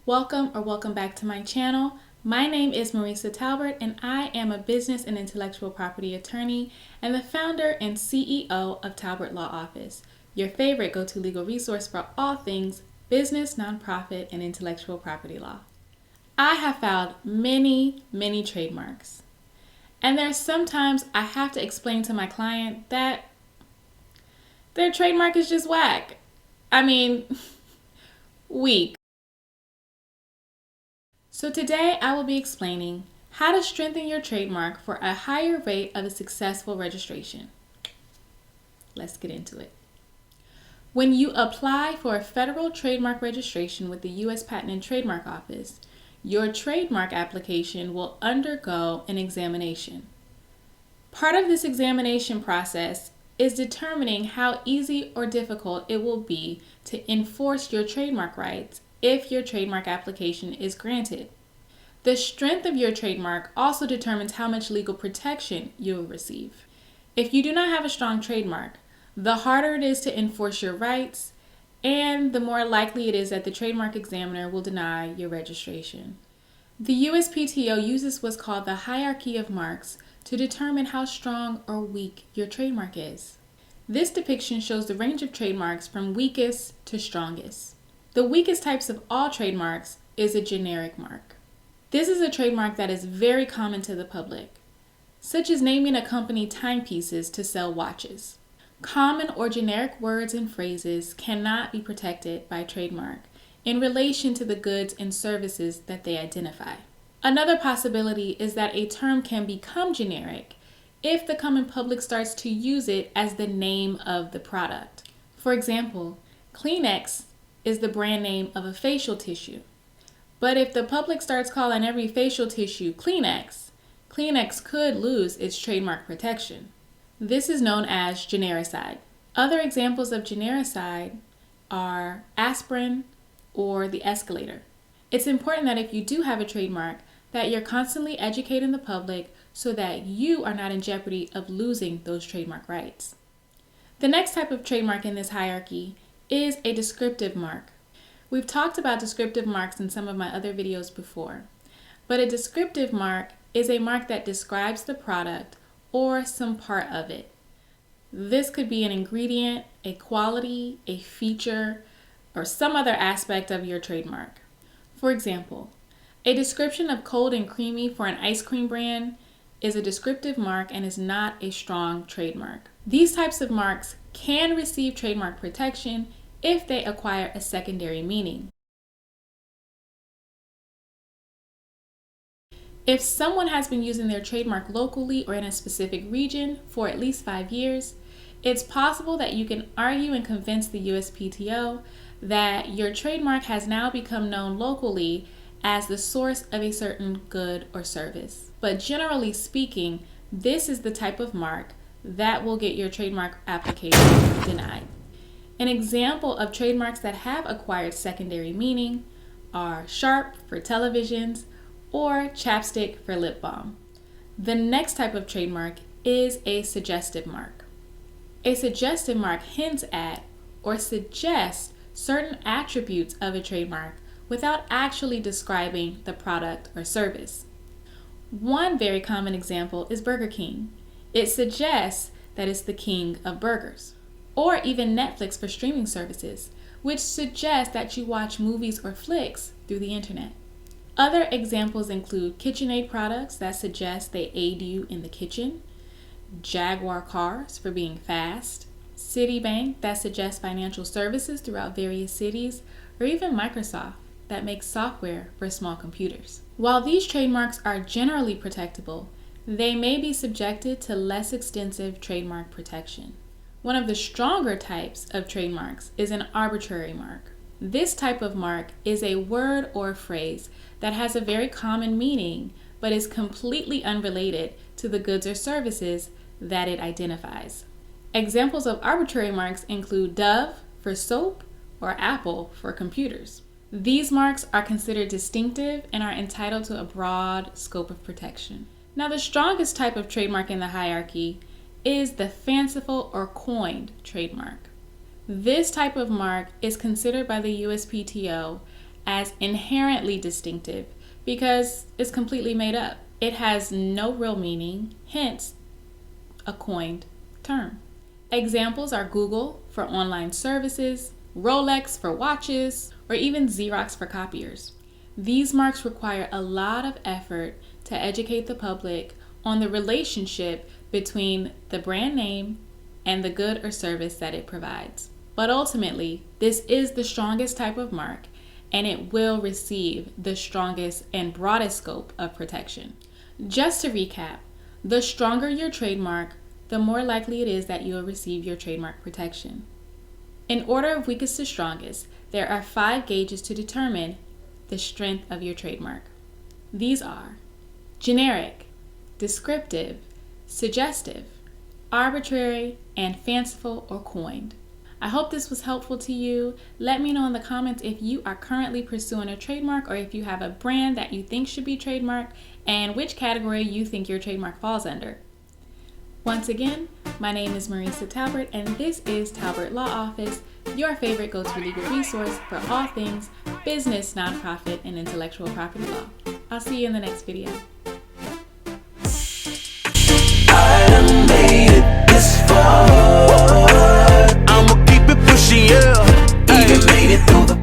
Welcome back to my channel. My name is Maresa Talbert and I am a business and intellectual property attorney and the founder and CEO of Talbert Law Office, your favorite go-to legal resource for all things business, nonprofit, and intellectual property law. I have filed many trademarks, and there's sometimes I have to explain to my client that their trademark is just whack. Weak. So today I will be explaining how to strengthen your trademark for a higher rate of a successful registration. Let's get into it. When you apply for a federal trademark registration with the U.S. Patent and Trademark Office, your trademark application will undergo an examination. Part of this examination process is determining how easy or difficult it will be to enforce your trademark rights if your trademark application is granted. The strength of your trademark also determines how much legal protection you will receive. If you do not have a strong trademark, the harder it is to enforce your rights, and the more likely it is that the trademark examiner will deny your registration. The USPTO uses what's called the hierarchy of marks to determine how strong or weak your trademark is. This depiction shows the range of trademarks from weakest to strongest. The weakest types of all trademarks is a generic mark. This is a trademark that is very common to the public, such as naming a company timepieces to sell watches. Common or generic words and phrases cannot be protected by trademark in relation to the goods and services that they identify. Another possibility is that a term can become generic if the common public starts to use it as the name of the product. For example, Kleenex is the brand name of a facial tissue. But if the public starts calling every facial tissue Kleenex, Kleenex could lose its trademark protection. This is known as genericide. Other examples of genericide are aspirin or the escalator. It's important that if you do have a trademark, that you're constantly educating the public so that you are not in jeopardy of losing those trademark rights. The next type of trademark in this hierarchy is a descriptive mark. We've talked about descriptive marks in some of my other videos before, but a descriptive mark is a mark that describes the product or some part of it. This could be an ingredient, a quality, a feature, or some other aspect of your trademark. For example, a description of cold and creamy for an ice cream brand is a descriptive mark and is not a strong trademark. These types of marks can receive trademark protection if they acquire a secondary meaning. If someone has been using their trademark locally or in a specific region for at least 5 years, it's possible that you can argue and convince the USPTO that your trademark has now become known locally as the source of a certain good or service. But generally speaking, this is the type of mark that will get your trademark application denied. An example of trademarks that have acquired secondary meaning are Sharp for televisions or chapstick for lip balm. The next type of trademark is a suggestive mark. A suggestive mark hints at or suggests certain attributes of a trademark without actually describing the product or service. One very common example is Burger King. It suggests that it's the king of burgers. Or even Netflix for streaming services, which suggests that you watch movies or flicks through the internet. Other examples include KitchenAid products that suggest they aid you in the kitchen, Jaguar cars for being fast, Citibank that suggests financial services throughout various cities, or even Microsoft that makes software for small computers. While these trademarks are generally protectable, they may be subjected to less extensive trademark protection. One of the stronger types of trademarks is an arbitrary mark. This type of mark is a word or phrase that has a very common meaning but is completely unrelated to the goods or services that it identifies. Examples of arbitrary marks include Dove for soap or Apple for computers. These marks are considered distinctive and are entitled to a broad scope of protection. Now, the strongest type of trademark in the hierarchy is the fanciful or coined trademark. This type of mark is considered by the USPTO as inherently distinctive because it's completely made up. It has no real meaning, hence a coined term. Examples are Google for online services, Rolex for watches, or even Xerox for copiers. These marks require a lot of effort to educate the public on the relationship between the brand name and the good or service that it provides. But ultimately, this is the strongest type of mark, and it will receive the strongest and broadest scope of protection. Just to recap, the stronger your trademark, the more likely it is that you'll receive your trademark protection. In order of weakest to strongest, there are 5 gauges to determine the strength of your trademark. These are generic, descriptive, suggestive, arbitrary, and fanciful or coined. I hope this was helpful to you. Let me know in the comments if you are currently pursuing a trademark or if you have a brand that you think should be trademarked and which category you think your trademark falls under. Once again, my name is Maresa Talbert and this is Talbert Law Office, your favorite go-to legal resource for all things business, nonprofit, and intellectual property law. I'll see you in the next video. I done made it this far. I'ma keep it pushing, yeah. Even made it through the